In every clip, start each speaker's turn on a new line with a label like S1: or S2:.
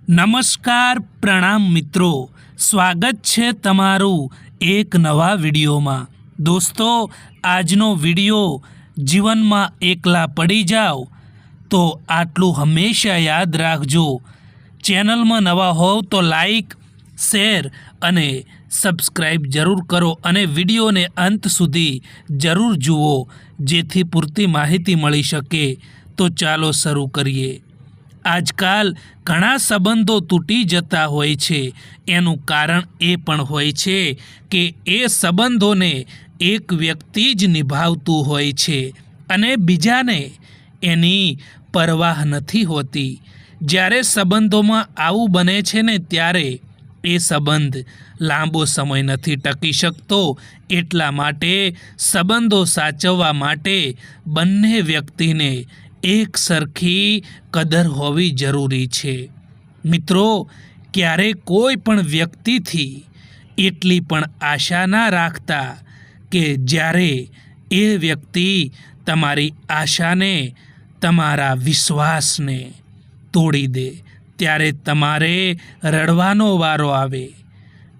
S1: નમસ્કાર પ્રણામ મિત્રો, સ્વાગત છે તમારું એક નવા વિડીયોમાં। દોસ્તો, આજનો વિડીયો જીવનમાં એકલા પડી જાઓ તો આટલું હંમેશા યાદ રાખજો। ચેનલમાં નવા હોવ તો લાઈક, શેર અને સબસ્ક્રાઈબ જરૂર કરો અને વિડીયોને અંત સુધી જરૂર જુઓ જેથી પૂરતી માહિતી મળી શકે। તો ચાલો શરૂ કરીએ। આજકાલ ઘણા સંબંધો તૂટી જતા હોય છે। એનું કારણ એ પણ હોય છે કે એ સંબંધોને એક વ્યક્તિ જ નિભાવતું હોય છે અને બીજાને એની પરવાહ નથી હોતી। જ્યારે સંબંધોમાં આવું બને છે ને ત્યારે એ સંબંધ લાંબો સમય નથી ટકી શકતો। એટલા માટે સંબંધો સાચવવા માટે બંને વ્યક્તિને એક સરખી કદર હોવી જરૂરી છે। મિત્રો, ક્યારેય કોઈ પણ વ્યક્તિથી એટલી પણ આશા ના રાખતા કે જ્યારે એ વ્યક્તિ તમારી આશાને, તમારા વિશ્વાસને તોડી દે ત્યારે તમારે રડવાનો વારો આવે।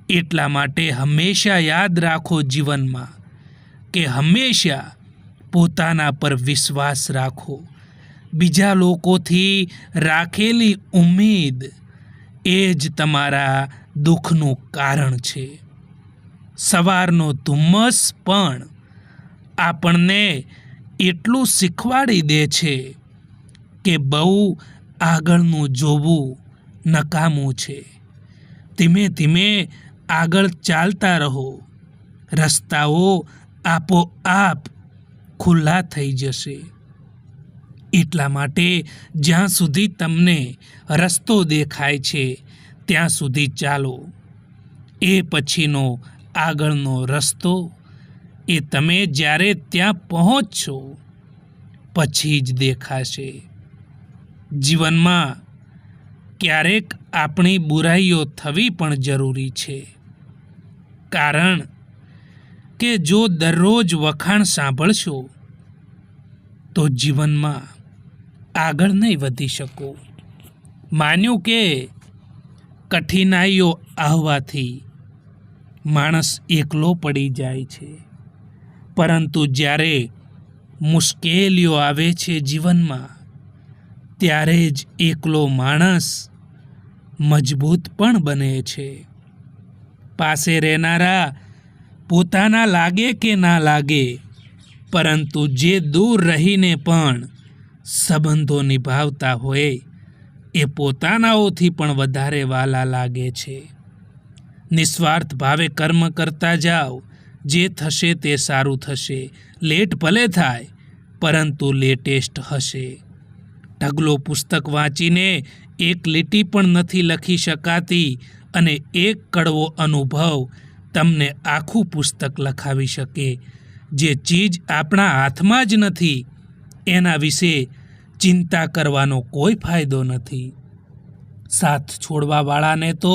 S1: એટલા માટે હંમેશા યાદ રાખો જીવનમાં કે હંમેશા પોતાના પર વિશ્વાસ રાખો। બીજા લોકોથી રાખેલી ઉમ્મીદ એ જ તમારા દુઃખનું કારણ છે। સવારનો ધુમ્મસ પણ આપણને એટલું શીખવાડી દે છે કે બહુ આગળનું જોવું નકામું છે। ધીમે ધીમે આગળ ચાલતા રહો, રસ્તાઓ આપોઆપ ખુલ્લા થઈ જશે। એટલા માટે જ્યાં સુધી તમને રસ્તો દેખાય છે ત્યાં સુધી ચાલો। એ પછીનો આગળનો રસ્તો એ તમે જ્યારે ત્યાં પહોંચશો પછી જ દેખાશે। જીવનમાં ક્યારેક આપણી બુરાઈઓ થવી પણ જરૂરી છે, કારણ કે જો દરરોજ વખાણ સાંભળશો તો જીવનમાં આગળ નહીં વધી શકો। માન્યું કે કઠિનાઈઓ આવવાથી માણસ એકલો પડી જાય છે, પરંતુ જ્યારે મુશ્કેલીઓ આવે છે જીવનમાં ત્યારે જ એકલો માણસ મજબૂત પણ બને છે। પાસે રહેનારા પોતાના લાગે કે ના લાગે, પરંતુ જે દૂર રહીને પણ સંબંધો નિભાવતા હોય એ પોતાનાઓથી પણ વધારે વાલા લાગે છે। નિસ્વાર્થ ભાવે કર્મ કરતા જાઓ, જે થશે તે સારું થશે। લેટ ભલે થાય પરંતુ લેટેસ્ટ હશે। ઢગલો પુસ્તક વાંચીને એક લીટી પણ નથી લખી શકાતી અને એક કડવો અનુભવ તમને આખું પુસ્તક લખાવી શકે। જે ચીજ આપણા હાથમાં જ નથી એના વિશે ચિંતા કરવાનો કોઈ ફાયદો નથી। સાથ છોડવાવાળાને તો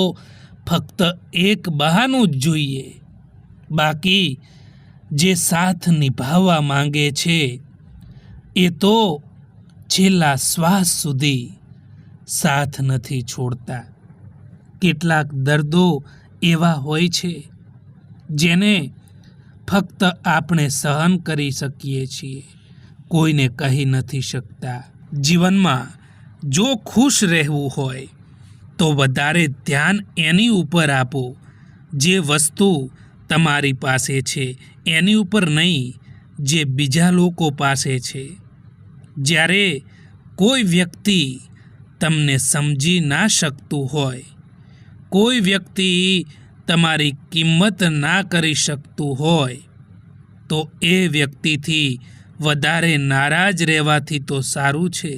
S1: ફક્ત એક બહાનું જ જોઈએ, બાકી જે સાથ નિભાવવા માંગે છે એ તો છેલ્લા શ્વાસ સુધી સાથ નથી છોડતા। કેટલાક દર્દો એવા હોય છે જેને ફક્ત આપણે સહન કરી શકીએ છીએ, કોઈને કહી નથી શકતા। જીવનમાં જો ખુશ રહેવું હોય તો વધારે ધ્યાન એની ઉપર આપો જે વસ્તુ તમારી પાસે છે, એની ઉપર નહીં જે બીજા લોકો પાસે છે। જ્યારે કોઈ વ્યક્તિ તમને સમજી ના શકતું હોય, કોઈ વ્યક્તિ તમારી કિંમત ના કરી શકતું હોય, તો એ વ્યક્તિથી વધારે નારાજ રહેવાથી તો સારું છે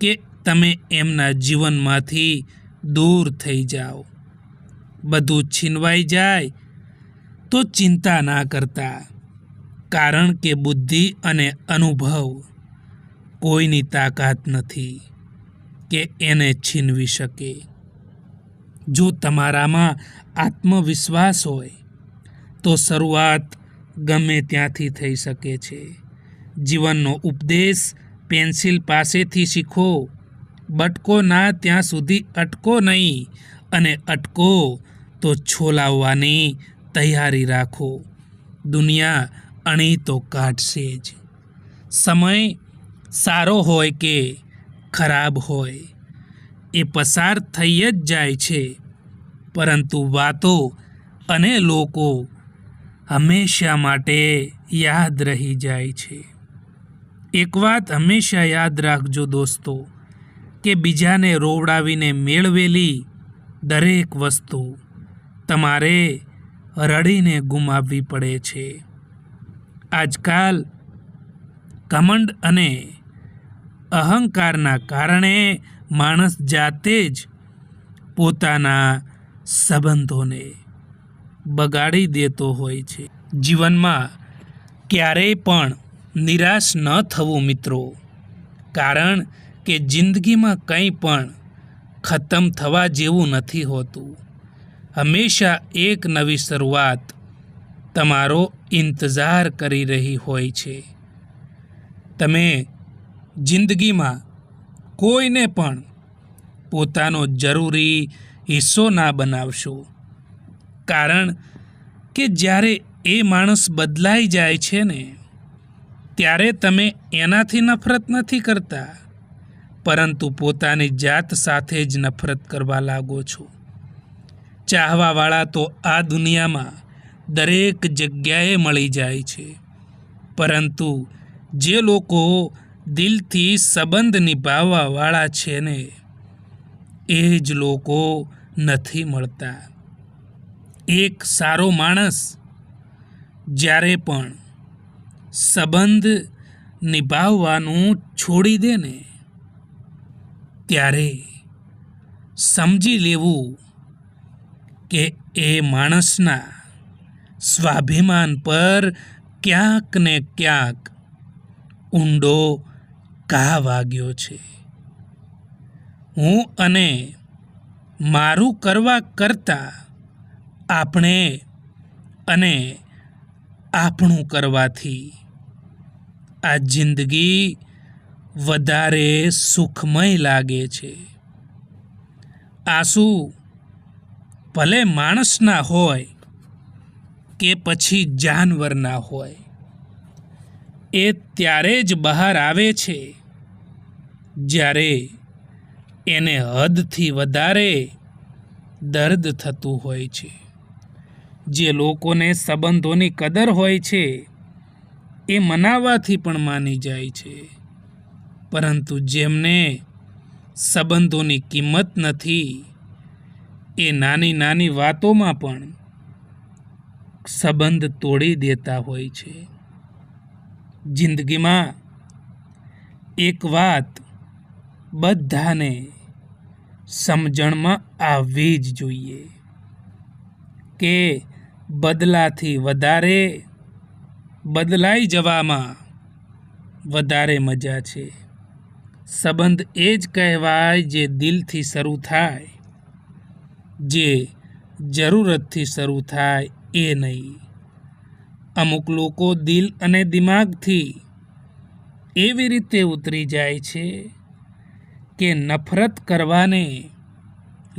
S1: કે તમે એમના જીવનમાંથી દૂર થઈ જાઓ। બધું છીનવાઈ જાય તો ચિંતા ના કરતા, કારણ કે બુદ્ધિ અને અનુભવ કોઈની તાકાત નથી કે એને છીનવી શકે। જો તમારામાં આત્મવિશ્વાસ હોય તો શરૂઆત ગમે ત્યાંથી થઈ શકે છે। જીવનનો ઉપદેશ પેન્સિલ પાસેથી શીખો, બટકો ના ત્યાં સુધી અટકો નહીં, અને અટકો તો છોલાવવાની તૈયારી રાખો. દુનિયા અણી તો કાઢશે જ. સમય સારો હોય કે ખરાબ હોય, એ પસાર થઈ જ જાય છે, પરંતુ વાતો અને લોકો હંમેશા માટે યાદ રહી જાય છે. એક વાત હંમેશા યાદ રાખજો દોસ્તો, કે બીજાને રોવડાવીને મેળવેલી દરેક વસ્તુ તમારે રડીને ગુમાવવી પડે છે. આજકાલ ઘમંડ અને અહંકારના કારણે માણસ જાતે જ પોતાના સંબંધોને બગાડી દેતો હોય છે. જીવનમાં ક્યારેય પણ નિરાશ ન થવું મિત્રો, કારણ કે જિંદગીમાં કંઈ પણ ખતમ થવા જેવું નથી હોતું. હંમેશા એક નવી શરૂઆત તમારો ઇંતજાર કરી રહી હોય છે. તમે જિંદગીમાં કોઈને પણ પોતાનો જરૂરી હિસ્સો ના બનાવશો, કારણ કે જ્યારે એ માણસ બદલાઈ જાય છે ને, ત્યારે તમે એનાથી નફરત નથી કરતા, પરંતુ પોતાની જાત સાથે જ નફરત કરવા લાગો છો. ચાહવાવાળા તો આ દુનિયામાં દરેક જગ્યાએ મળી જાય છે, પરંતુ જે લોકો દિલથી સંબંધ નિભાવવાવાળા છે ને, એ જ લોકો નથી મળતા. એક સારો માણસ જ્યારે પણ સંબંધ નિભાવવાનું છોડી દે ને, ત્યારે સમજી લેવું કે એ માણસના સ્વાભિમાન પર ક્યાંક ને ક્યાંક ઊંડો ઘા વાગ્યો છે. હું અને મારું કરવા કરતાં આપણે અને આપણું કરવાથી આ જિંદગી વધારે સુખમય લાગે છે. આંસુ ભલે માણસના હોય કે પછી જાનવરના હોય, એ ત્યારે જ બહાર આવે છે જ્યારે એને હદથી વધારે દર્દ થતું હોય છે. જે લોકોને સંબંધોની કદર હોય છે, એ મનાવવાથી પણ માની જાય છે, પરંતુ જેમને સંબંધોની કિંમત નથી, એ નાની નાની વાતોમાં પણ સંબંધ તોડી દેતા હોય છે. જિંદગીમાં એક વાત બધાને સમજણમાં આવવી જ જોઈએ કે બદલાથી વધારે બદલાઈ જવામાં વધારે મજા છે. સંબંધ એ જ કહેવાય જે દિલથી શરૂ થાય, જે જરૂરતથી શરૂ થાય એ નહીં. અમુક લોકો દિલ અને દિમાગથી એવી રીતે ઉતરી જાય છે કે નફરત કરવાને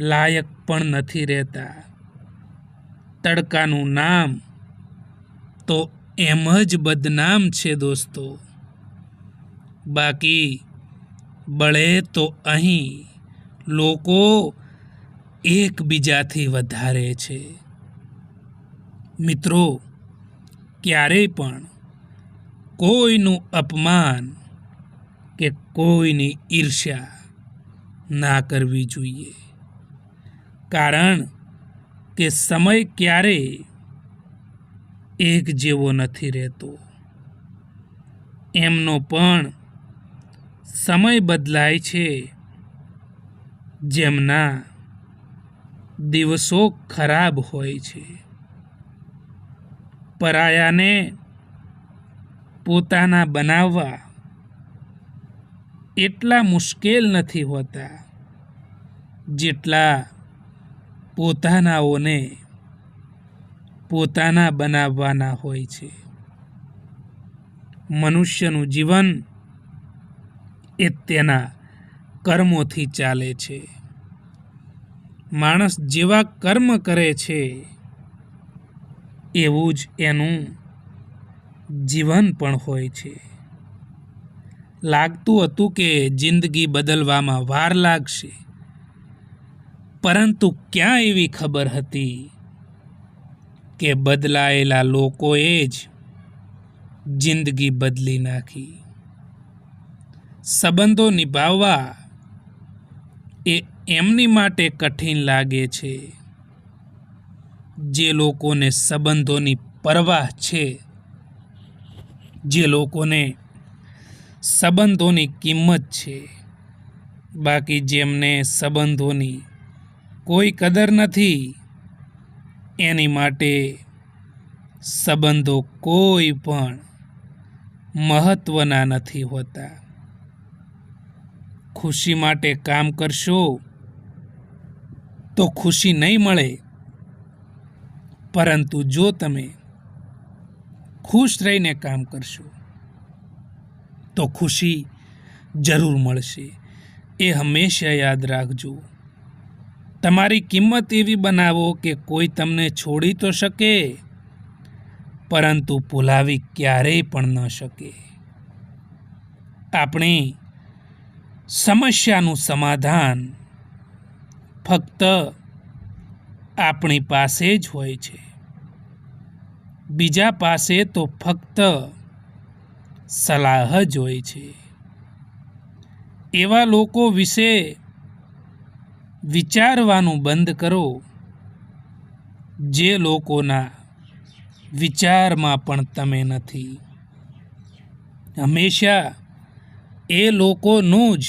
S1: લાયક પણ નથી રહેતા. તડકાનું નામ તો એમ જ બદનામ છે દોસ્તો, બાકી બળે તો અહીં લોકો એકબીજાથી વધારે છે. મિત્રો, ક્યારેય પણ કોઈનું અપમાન કે કોઈની ઈર્ષ્યા ના કરવી જોઈએ, કારણ કે સમય ક્યારેય એક જેવો નથી રહેતો. એમનો પણ સમય બદલાય છે, જેમના દિવસો ખરાબ હોય છે. પરાયાને પોતાના બનાવવા એટલા મુશ્કેલ નથી હોતા જેટલા પોતાનાઓને પોતાના બનાવવાના હોય છે. મનુષ્યનું જીવન એ તેના કર્મોથી ચાલે છે. માણસ જેવા કર્મ કરે છે એવું જ એનું જીવન પણ હોય છે. લાગતું હતું કે જિંદગી બદલવામાં વાર લાગશે, પરંતુ ક્યાં એવી ખબર હતી કે બદલાયેલા લોકોએ જ જિંદગી બદલી નાખી. સંબંધો નિભાવવા એ એમની માટે કઠિન લાગે છે જે લોકોને સંબંધોની પરવાહ છે, જે લોકોને સંબંધોની કિંમત છે. બાકી જેમને સંબંધોની કોઈ કદર નથી, એની માટે સંબંધો કોઈ પણ મહત્વના નથી હોતા. ખુશી માટે કામ કરશો તો ખુશી નહીં મળે, પરંતુ જો તમે ખુશ રહીને કામ કરશો તો ખુશી જરૂર મળશે. એ હંમેશા યાદ રાખજો. તમારી કિંમત એવી બનાવો કે કોઈ તમને છોડી તો શકે, પરંતુ ભૂલાવી ક્યારેય પણ ન શકે. આપણી સમસ્યાનું સમાધાન ફક્ત આપણી પાસે જ હોય છે. બીજા પાસે તો ફક્ત સલાહ જ હોય છે. એવા લોકો વિશે વિચારવાનું બંધ કરો જે લોકોના વિચારમાં પણ તમે નથી. હંમેશા એ લોકોનું જ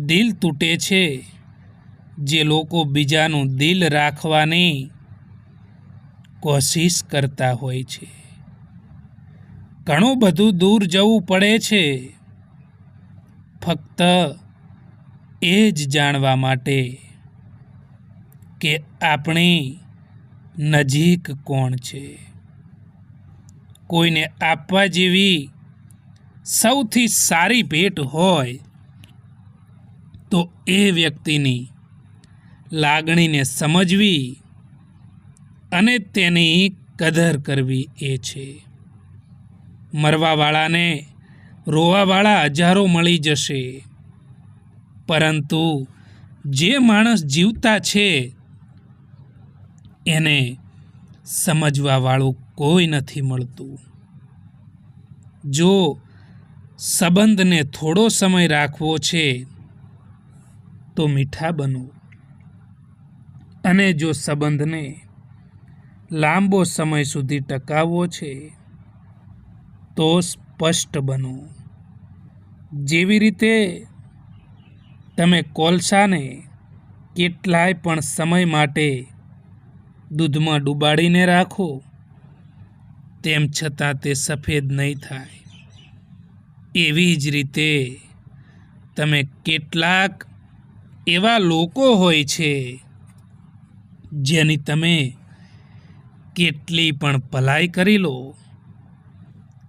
S1: દિલ તૂટે છે જે લોકો બીજાનું દિલ રાખવાની કોશિશ કરતા હોય છે. ઘણું બધું દૂર જવું પડે છે ફક્ત એ જ જાણવા માટે કે આપણી નજીક કોણ છે. કોઈને આપવા જેવી સૌથી સારી ભેટ હોય તો એ વ્યક્તિની લાગણીને સમજવી અને તેની કદર કરવી એ છે. મરવાવાળાને રોવાવાળા હજારો મળી જશે, પરંતુ જે માણસ જીવતા છે એને સમજવાવાળું કોઈ નથી મળતું. જો સંબંધને થોડો સમય રાખવો છે તો મીઠા બનો, અને જો સંબંધને લાંબો સમય સુધી ટકાવવો છે તો સ્પષ્ટ બનો. જેવી રીતે તમે કોલસાને કેટલાય પણ સમય માટે દૂધમાં ડુબાડીને રાખો, તેમ છતાં તે સફેદ નહીં થાય. એવી જ રીતે તમે કેટલાક એવા લોકો હોય છે જેની તમે કેટલી પણ ભલાઈ કરી લો,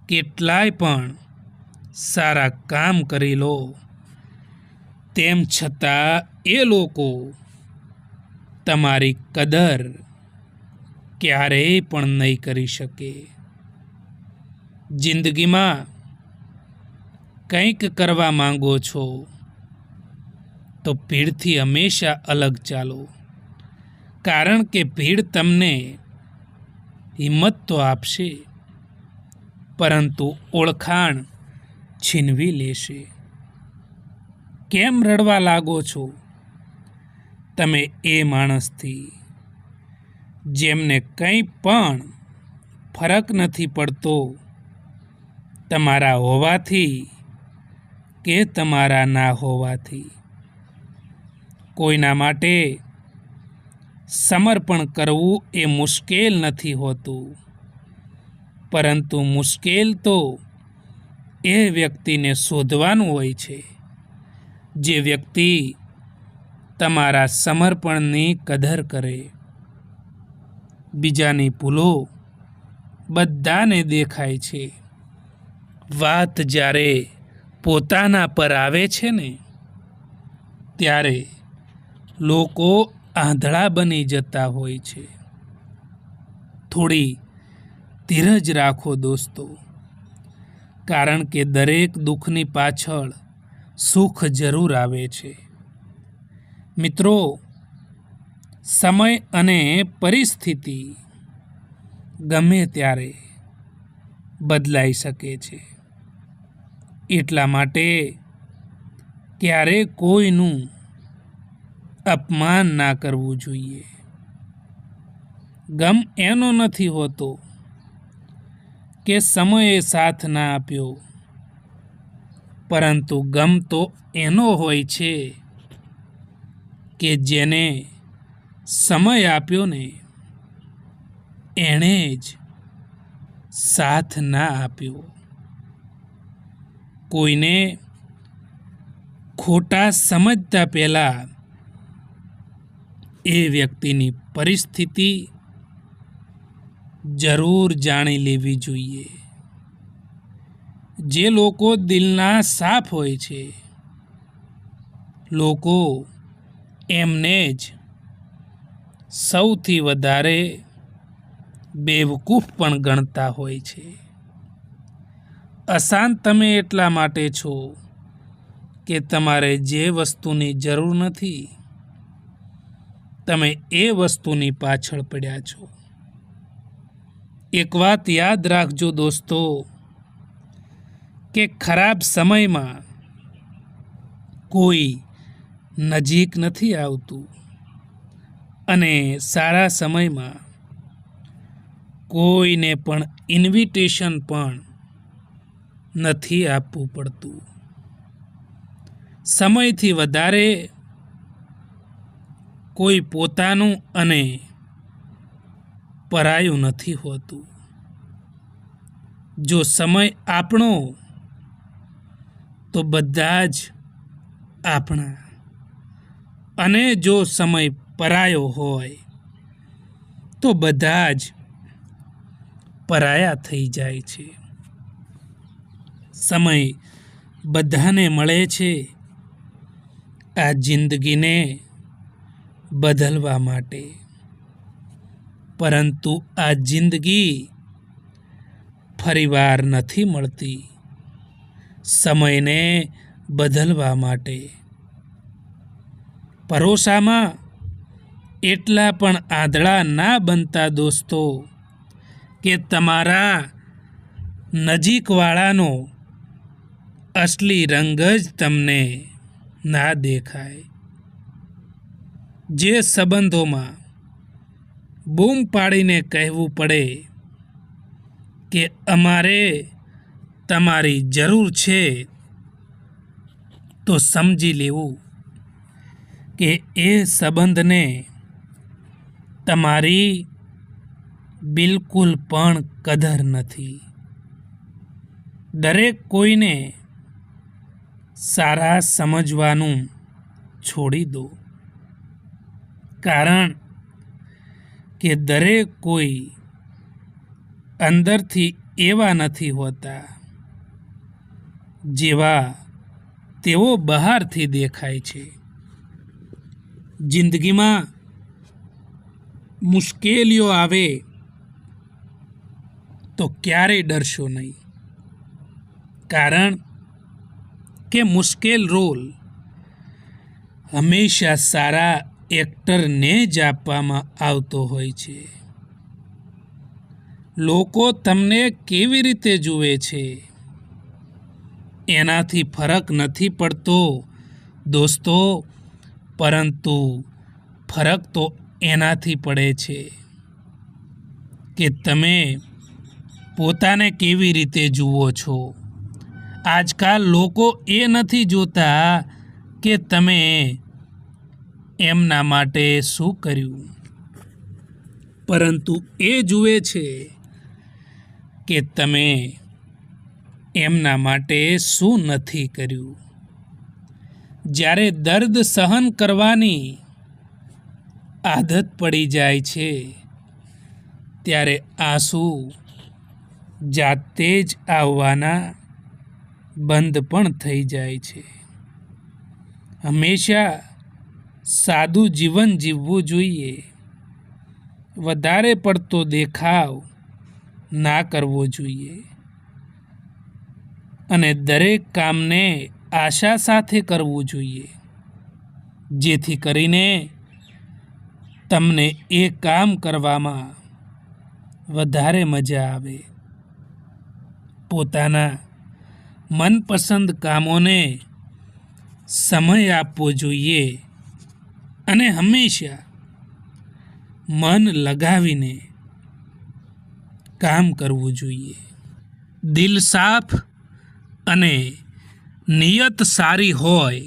S1: કેટલાય પણ સારા કામ કરી લો, તેમ છતાં એ લોકો તમારી કદર ક્યારેય પણ નહીં કરી શકે. જિંદગીમાં કંઈક કરવા માંગો છો તો ભીડથી હંમેશા અલગ ચાલો, કારણ કે ભીડ તમને હિંમત તો આપશે, પરંતુ ઓળખાણ છીનવી લેશે. કેમ રડવા લાગો છો તમે એ માણસથી જેમને કંઈ પણ ફરક નથી પડતો તમારા હોવાથી કે તમારા ના હોવાથી? કોઈના માટે સમર્પણ કરવું એ મુશ્કેલ નથી હોતું, પરંતુ મુશ્કેલ તો એ વ્યક્તિને શોધવાનું હોય છે જે વ્યક્તિ તમારા સમર્પણની કદર કરે. બીજાની ભૂલો બધાને દેખાય છે, વાત જ્યારે પોતાના પર આવે છે ને ત્યારે લોકો આંધળા બની જતા હોય છે. થોડી ધીરજ રાખો દોસ્તો, કારણ કે દરેક દુઃખની પાછળ સુખ જરૂર આવે છે. મિત્રો, સમય અને પરિસ્થિતિ ગમે ત્યારે બદલાઈ શકે છે. એટલા માટે ક્યારે કોઈનું અપમાન ના કરવું જોઈએ. ગમ એનો નથી હોતો કે સમયે સાથ ના આપ્યો, પરંતુ ગમ તો એનો હોય છે કે જેને સમય આપ્યો ને એણે જ સાથ ના આપ્યો. કોઈને ખોટા સમજતા પહેલા એ વ્યક્તિની પરિસ્થિતિ જરૂર જાણી લેવી જોઈએ. જે લોકો દિલના સાફ હોય છે, લોકો એમને જ સૌથી વધારે બેવકૂફ પણ ગણતા હોય છે. અશાંત તમે એટલા માટે છો કે તમારે જે વસ્તુની જરૂર નથી, તમે એ વસ્તુની પાછળ પડ્યા છો. એક વાત યાદ રાખજો દોસ્તો, કે ખરાબ સમયમાં કોઈ નજીક નથી આવતું અને સારા સમયમાં કોઈને પણ ઇન્વિટેશન પણ નથી આપવું પડતું. સમયથી વધારે કોઈ પોતાનું અને પરાયું નથી હોતું. જો સમય આપણો તો બધા જ આપણા, અને જો સમય પરાયો હોય તો બધા જ પરાયા થઈ જાય છે. સમય બધાને મળે છે આ જિંદગીને બદલવા માટે, પરંતુ આ જિંદગી ફરીવાર નથી મળતી સમયને બદલવા માટે. ભરોસામાં એટલા પણ આંધળા ના બનતા દોસ્તો કે તમારા નજીકવાળાનો અસલી રંગ જ તમને ના દેખાય. જે સંબંધોમાં બૂમ પાડીને કહેવું પડે કે અમારે તમારી જરૂર છે, તો સમજી લેવું કે એ સંબંધને તમારી બિલકુલ પણ કદર નથી. દરેક કોઈને સારા સમજવાનું છોડી દો, કારણ કે દરેક કોઈ અંદરથી એવા નથી હોતા જેવા તેઓ બહારથી દેખાય છે. જિંદગીમાં મુશ્કેલીઓ આવે તો ક્યારેય ડરશો નહીં, કારણ કે મુશ્કેલ રોલ હંમેશા સારા એક્ટરને જ આપવામાં આવતો હોય છે. લોકો તમને કેવી રીતે જુએ છે એનાથી ફરક નથી પડતો દોસ્તો, પરંતુ ફરક તો એનાથી પડે છે કે તમે પોતાને કેવી રીતે જુઓ છો. આજકાલ લોકો એ નથી જોતા કે તમે એમના માટે શું કર્યું, પરંતુ એ જુએ છે કે તમે એમના માટે શું નથી કર્યું. જ્યારે દર્દ સહન કરવાની આદત પડી જાય છે, ત્યારે આંસુ જાતે જ આવવાના બંધ પણ થઈ જાય છે. હંમેશા સાદું જીવન જીવવું જોઈએ. વધારે પડતો દેખાવ ના કરવો જોઈએ અને દરેક કામને આશા સાથે કરવું જોઈએ, જેથી કરીને તમને એ કામ કરવામાં વધારે મજા આવે. પોતાના મનપસંદ કામોને સમય આપવો જોઈએ અને હંમેશા મન લગાવીને કામ કરવું જોઈએ. દિલ સાફ અને નિયત સારી હોય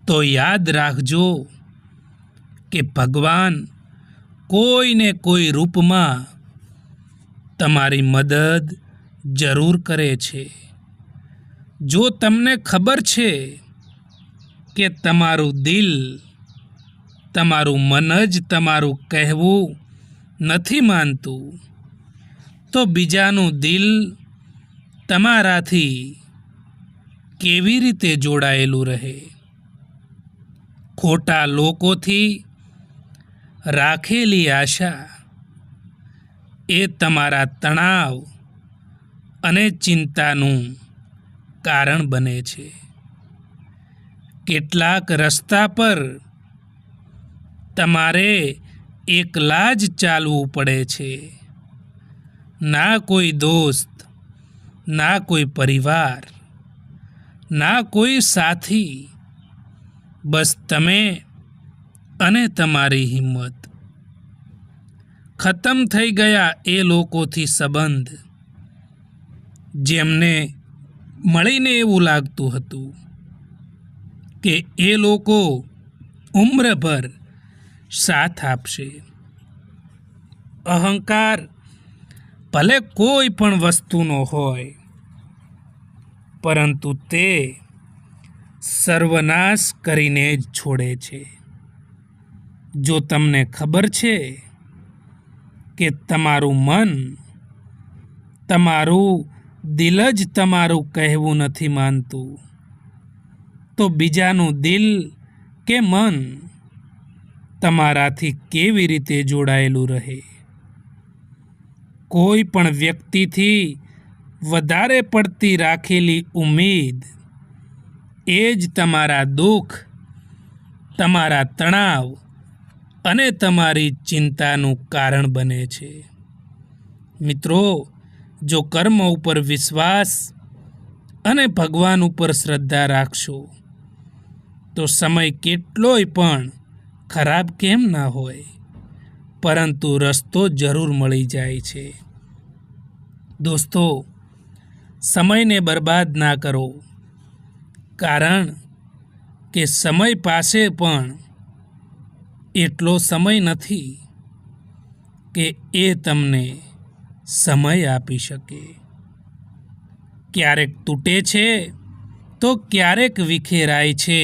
S1: તો યાદ રાખજો કે ભગવાન કોઈને કોઈ રૂપમાં તમારી મદદ જરૂર કરે છે. જો તમને ખબર છે કે તમારું દિલ, તમારું મન જ તમારું કહેવું નથી માનતું, તો બીજાનું દિલ તમારાથી કેવી રીતે જોડાયેલું રહે? ખોટા લોકોથી રાખેલી આશા એ તમારા તણાવ અને ચિંતાનું કારણ બને છે. કેટલાક રસ્તા પર તમારે એકલા જ ચાલવું પડે છે. ના કોઈ દોસ્ત, ના કોઈ પરિવાર, ના કોઈ સાથી, બસ તમે અને તમારી હિંમત. ખતમ થઈ ગયા એ લોકોથી સંબંધ જેમને મળીને એવું લાગતું હતું કે એ લોકો ઉમ્રભર સાથ આપશે. અહંકાર ભલે કોઈ પણ વસ્તુનો હોય, પરંતુ તે સર્વનાશ કરીને જ છોડે છે. જો તમને ખબર છે કે તમારું મન, તમારું દિલ જ તમારું કહેવું નથી માનતું, તો બીજાનું દિલ કે મન તમારાથી કેવી રીતે જોડાયેલું રહે? કોઈ પણ વ્યક્તિથી વધારે પડતી રાખેલી ઉમ્મીદ એ જ તમારા દુઃખ, તમારા તણાવ અને તમારી ચિંતાનું કારણ બને છે. મિત્રો, જો કર્મ ઉપર વિશ્વાસ અને ભગવાન ઉપર શ્રદ્ધા રાખશો તો સમય કેટલોય પણ ખરાબ કેમ ના હોય, પરંતુ રસ્તો જરૂર મળી જાય છે. દોસ્તો, સમયને બરબાદ ના કરો, કારણ કે સમય પાસે પણ એટલો સમય નથી કે એ તમને સમય આપી શકે. ક્યારેક તૂટે છે તો ક્યારેક વિખેરાય છે.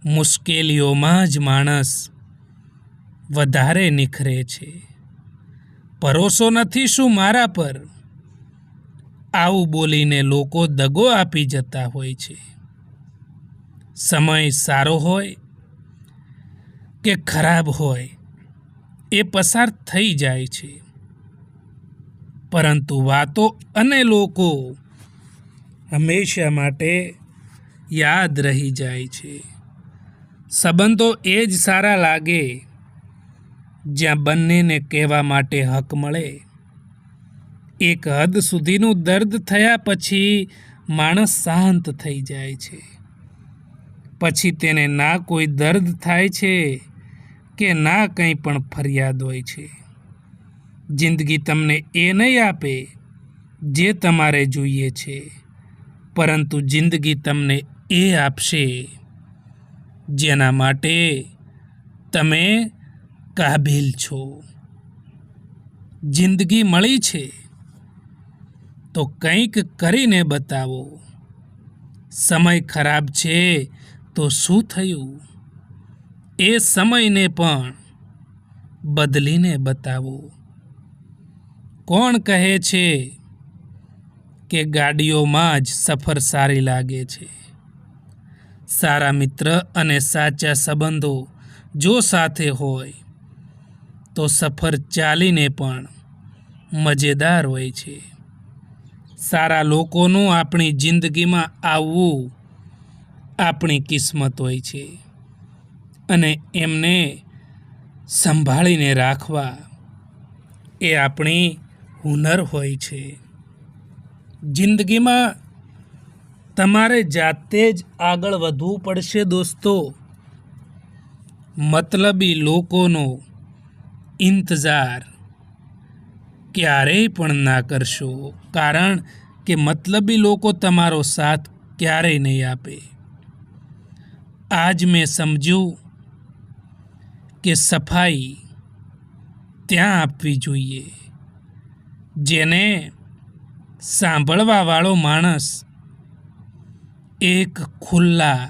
S1: મુશ્કેલીઓમાં જ માણસ વધારે નિખરે છે. ભરોસો નથી શું મારા પર? આવું બોલીને લોકો દગો આપી જતા હોય છે. સમય સારો હોય કે ખરાબ હોય, એ પસાર થઈ જાય છે, પરંતુ વાતો અને લોકો હંમેશા માટે યાદ રહી જાય છે. સંબંધો એ જ સારા લાગે જ્યાં બંનેને કહેવા માટે હક મળે. એક હદ સુધીનું દર્દ થયા પછી માણસ શાંત થઈ જાય છે. પછી તેને ના કોઈ દર્દ થાય છે કે ના કંઈ પણ ફરિયાદ હોય છે. જિંદગી તમને એ નહીં આપે જે તમારે જોઈએ છે, પરંતુ જિંદગી તમને એ આપશે જેના માટે તમે કાબિલ છો. જિંદગી મળી છે તો કંઈક કરીને બતાવો. સમય ખરાબ છે તો શું થયું? એ સમયને પણ બદલીને બતાવો. કોણ કહે છે કે ગાડીઓમાં જ સફર સારી લાગે છે? સારા મિત્ર અને સાચા સંબંધો જો સાથે હોય તો સફર ચાલીને પણ મજેદાર હોય છે. સારા લોકોનું આપણી જિંદગીમાં આવવું આપણી કિસ્મત હોય છે અને એમને સંભાળીને રાખવા એ આપણી હુનર હોય છે. જિંદગીમાં તમારે જાતે જ આગળ વધવું પડશે દોસ્તો. મતલબી લોકોનો ઇંતજાર ક્યારેય પણ ના કરશો, કારણ કે મતલબી લોકો તમારો સાથ ક્યારેય નહીં આપે. આજ મેં સમજ્યું કે સફાઈ ત્યાં આપવી જોઈએ જેને સાંભળવાવાળો માણસ એક ખુલ્લા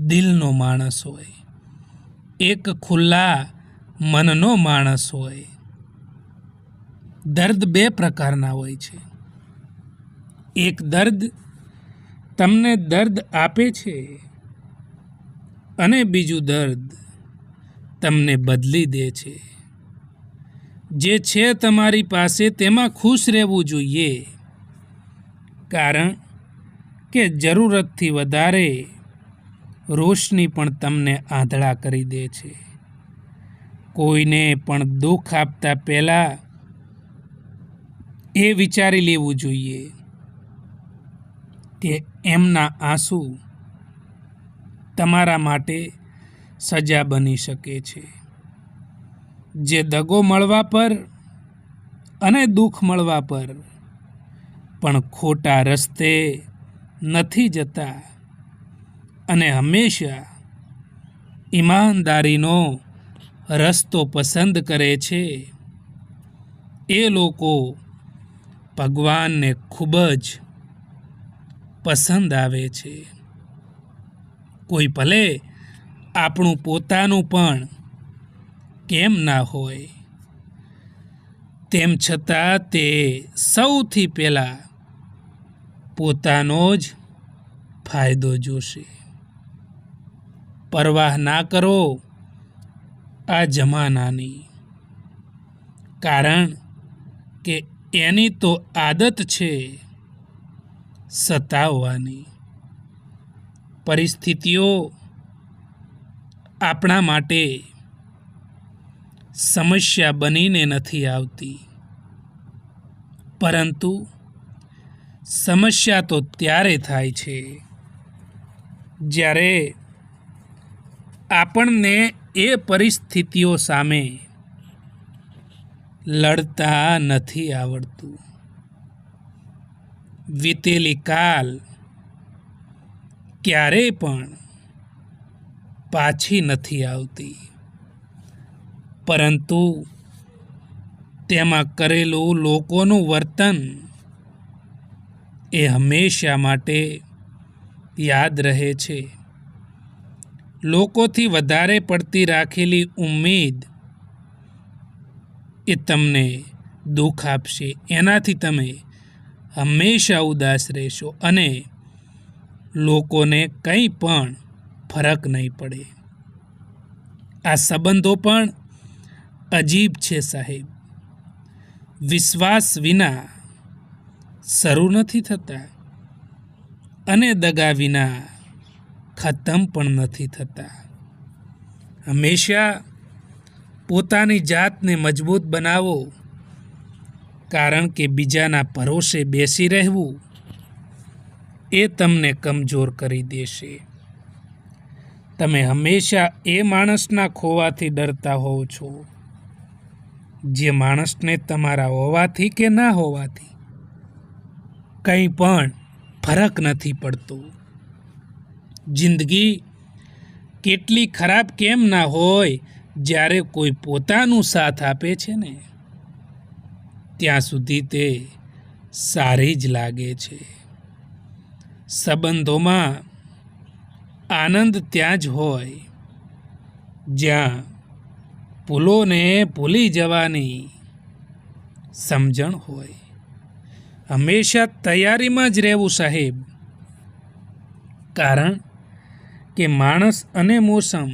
S1: દિલનો માણસ હોય, એક ખુલ્લા મનનો માણસ હોય. દર્દ બે પ્રકારના હોય છે. એક દર્દ તમને દર્દ આપે છે અને બીજું દર્દ તમને બદલી દે છે. જે છે તમારી પાસે તેમાં ખુશ રહેવું જોઈએ, કારણ કે જરૂરતથી વધારે રોશની પણ તમને આંધળા કરી દે છે. કોઈને પણ દુઃખ આપતા પહેલાં એ વિચારી લેવું જોઈએ કે એમના આંસુ તમારા માટે સજા બની શકે છે. જે દગો મળવા પર અને દુઃખ મળવા પર પણ ખોટા રસ્તે નથી જતા અને હંમેશા ઈમાનદારીનો રસ્તો પસંદ કરે છે, એ લોકો ભગવાનને ખૂબ જ પસંદ આવે છે. કોઈ ભલે આપણું પોતાનું પણ કેમ ના હોય, તેમ છતાં તે સૌથી પહેલાં પોતાનો જ ફાયદો જોશે. પરવાહ ના કરો આ જમાનાની, કારણ કે એની તો આદત છે સતાવવાની. પરિસ્થિતિઓ આપણા માટે સમસ્યા બનીને નથી આવતી, પરંતુ સમસ્યા તો ત્યારે થાય છે જ્યારે આપણને એ પરિસ્થિતિઓ સામે લડતા નથી આવડતું. વીતેલી કાલ ક્યારેય પણ પાછી નથી આવતી, પરંતુ તેમાં કરેલું લોકોનું વર્તન એ હંમેશા માટે યાદ રહે છે. લોકોથી વધારે પડતી રાખેલી ઉમ્મીદ એ તમને દુઃખ આપશે. એનાથી તમે હંમેશા ઉદાસ રહેશો અને લોકોને કંઈ પણ ફરક નહીં પડે. આ સંબંધો પણ અજીબ છે સાહેબ. વિશ્વાસ વિના શરૂ નથી થતા અને દગા વિના ખતમ પણ નથી થતા. હંમેશા પોતાની જાતને મજબૂત બનાવો, કારણ કે બીજાના ભરોસે બેસી રહેવું એ તમને કમજોર કરી દેશે. તમે હંમેશા એ માણસના ખોવાથી ડરતા હોવ છો જે માણસને તમારા હોવાથી કે ના હોવાથી કંઈ પણ ફરક નથી પડતો. જિંદગી કેટલી ખરાબ કેમ ના હોય, જ્યારે કોઈ પોતાનું સાથ આપે છે ને ત્યાં સુધી તે સારી જ લાગે છે. સંબંધોમાં આનંદ ત્યાં જ હોય જ્યાં ભૂલોને ભૂલી જવાની સમજણ હોય. હંમેશા તૈયારીમાં જ રહેવું સાહેબ, કારણ કે માણસ અને મોસમ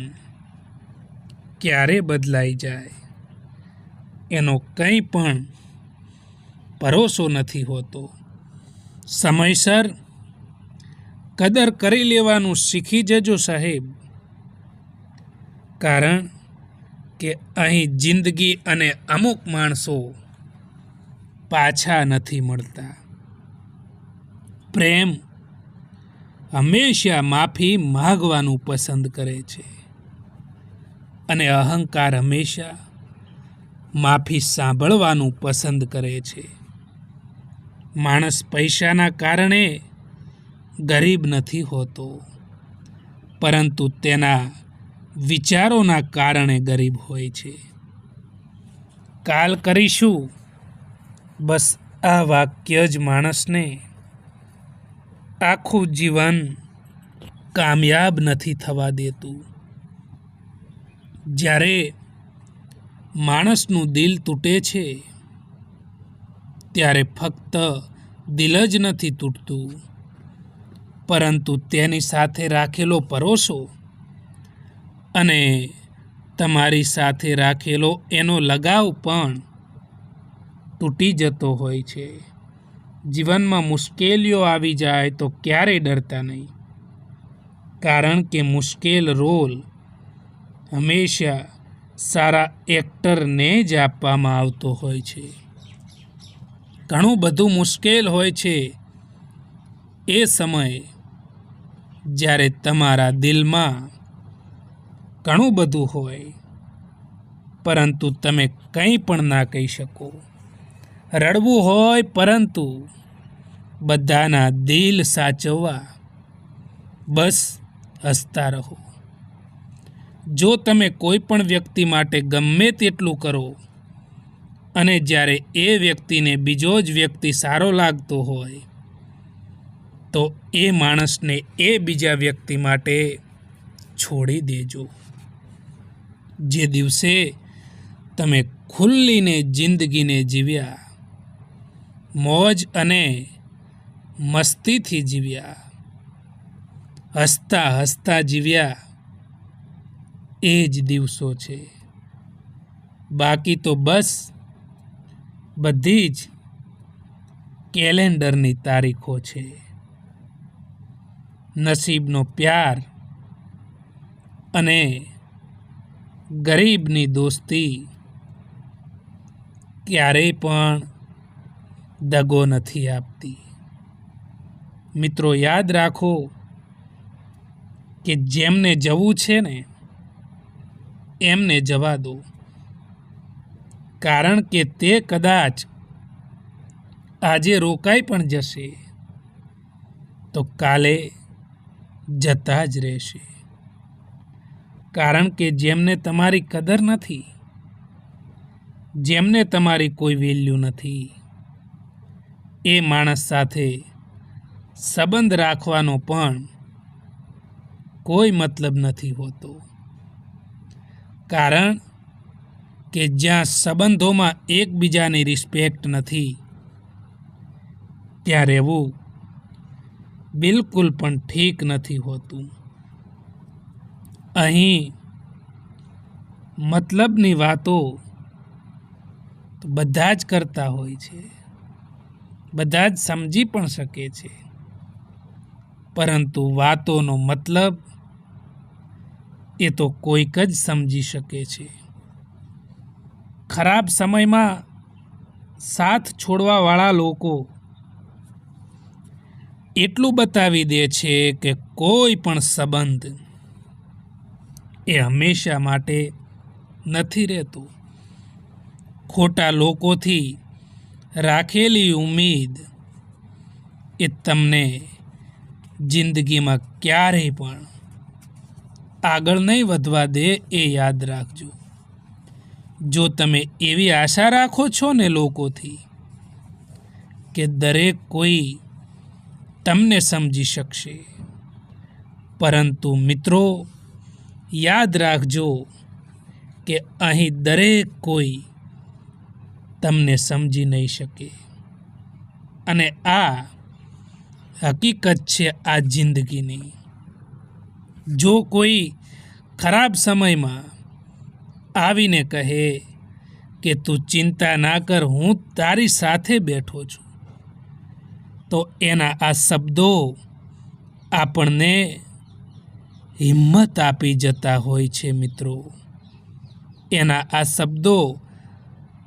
S1: ક્યારે બદલાઈ જાય એનો કંઈ પણ ભરોસો નથી હોતો. સમયસર કદર કરી લેવાનું શીખી જજો સાહેબ, કારણ કે અહીં જિંદગી અને અમુક માણસો પાછા નથી મળતા. પ્રેમ હંમેશા માફી માંગવાનું પસંદ કરે છે અને અહંકાર હંમેશા માફી સાંભળવાનું પસંદ કરે છે. માણસ પૈસાના કારણે ગરીબ નથી હોતો, પરંતુ તેના વિચારોના કારણે ગરીબ હોય છે. કાલ કરીશું, બસ આ વાક્ય જ માણસને આખું જીવન કામયાબ નથી થવા દેતું. જ્યારે માણસનું દિલ તૂટે છે ત્યારે ફક્ત દિલ જ નથી તૂટતું, પરંતુ તેની સાથે રાખેલો ભરોસો અને તમારી સાથે રાખેલો એનો લગાવ પણ તૂટી જતો હોય છે. જીવનમાં મુશ્કેલીઓ આવી જાય તો ક્યારેય ડરતા નહીં, કારણ કે મુશ્કેલ રોલ હંમેશા સારા એક્ટરને જ આપવામાં આવતો હોય છે. ઘણું બધું મુશ્કેલ હોય છે એ સમય જ્યારે તમારા દિલમાં ઘણું બધું હોય, પરંતુ તમે કંઈ પણ ના કહી શકો. રડવું હોય, પરંતુ બધાના દિલ સાચવવા બસ હસતા રહો. જો તમે કોઈ પણ વ્યક્તિ માટે ગમે તેટલું કરો અને જ્યારે એ વ્યક્તિને બીજો જ વ્યક્તિ સારો લાગતો હોય તો એ માણસને એ બીજા વ્યક્તિ માટે છોડી દેજો. જે દિવસે તમે ખુલ્લીને જિંદગીને જીવ્યા, મોજ અને મસ્તીથી જીવ્યા, હસતા હસતા જીવ્યા, એ જ દિવસો છે. બાકી તો બસ બધી જ કેલેન્ડરની તારીખો છે. નસીબનો પ્યાર અને ગરીબની દોસ્તી ક્યારેય પણ દગો નથી આપતી. મિત્રો, યાદ રાખો કે જેમને જવું છે ને એમને જવા દો, કારણ કે તે કદાચ આજે રોકાઈ પણ જશે તો કાલે જતા જ રહેશે. કારણ કે જેમને તમારી કદર નથી, જેમને તમારી કોઈ વેલ્યુ નથી, એ માણસ સાથે સંબંધ રાખવાનો પણ કોઈ મતલબ નથી હોતો. કારણ કે જ્યાં સંબંધોમાં એકબીજાની રિસ્પેક્ટ નથી, ત્યાં રહેવું બિલકુલ પણ ઠીક નથી હોતું. અહીં મતલબની વાતો તો બધા જ કરતા હોય છે, બધા જ સમજી પણ શકે છે, પરંતુ વાતોનો મતલબ એ તો કોઈક જ સમજી શકે છે. ખરાબ સમયમાં સાથ છોડવાવાળા લોકો એટલું બતાવી દે છે કે કોઈ પણ સંબંધ એ હંમેશા માટે નથી રહેતો. ખોટા લોકોથી રાખેલી ઉમ્મીદ એ તમને જિંદગીમાં ક્યારેય પણ આગળ નહીં વધવા દે, એ યાદ રાખજો. જો તમે એવી આશા રાખો છો ને લોકોથી કે દરેક કોઈ તમને સમજી શકશે, પરંતુ મિત્રો યાદ રાખજો કે અહીં દરેક કોઈ તમને સમજી નહીં શકે. અને આ હકીકત છે આ જિંદગીની. જો કોઈ ખરાબ સમયમાં આવીને કહે કે તું ચિંતા ના કર, હું તારી સાથે બેઠો છું, તો એના આ શબ્દો આપણને હિંમત આપી જતા હોય છે મિત્રો. એના આ શબ્દો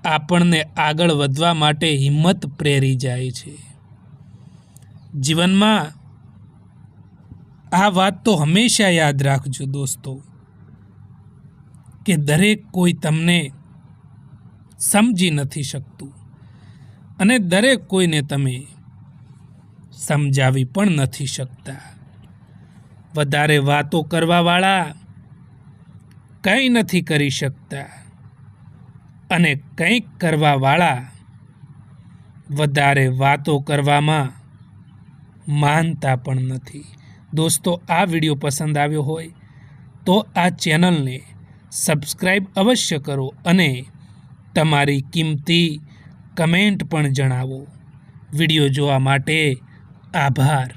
S1: આપણને આગળ વધવા માટે હિંમત પ્રેરી જાય છે. જીવનમાં આ વાત તો હંમેશા યાદ રાખજો દોસ્તો, કે દરેક કોઈ તમને સમજી નથી શકતું અને દરેક કોઈને તમે સમજાવી પણ નથી શકતા. વધારે વાતો કરવાવાળા કંઈ નથી કરી શકતા અને કંઈક કરવાવાળા વધારે વાતો કરવામાં માનતા પણ નથી. દોસ્તો, આ વિડીયો પસંદ આવ્યો હોય તો આ ચેનલને સબસ્ક્રાઈબ અવશ્ય કરો અને તમારી કિંમતી કમેન્ટ પણ જણાવો. વિડીયો જોવા માટે આભાર.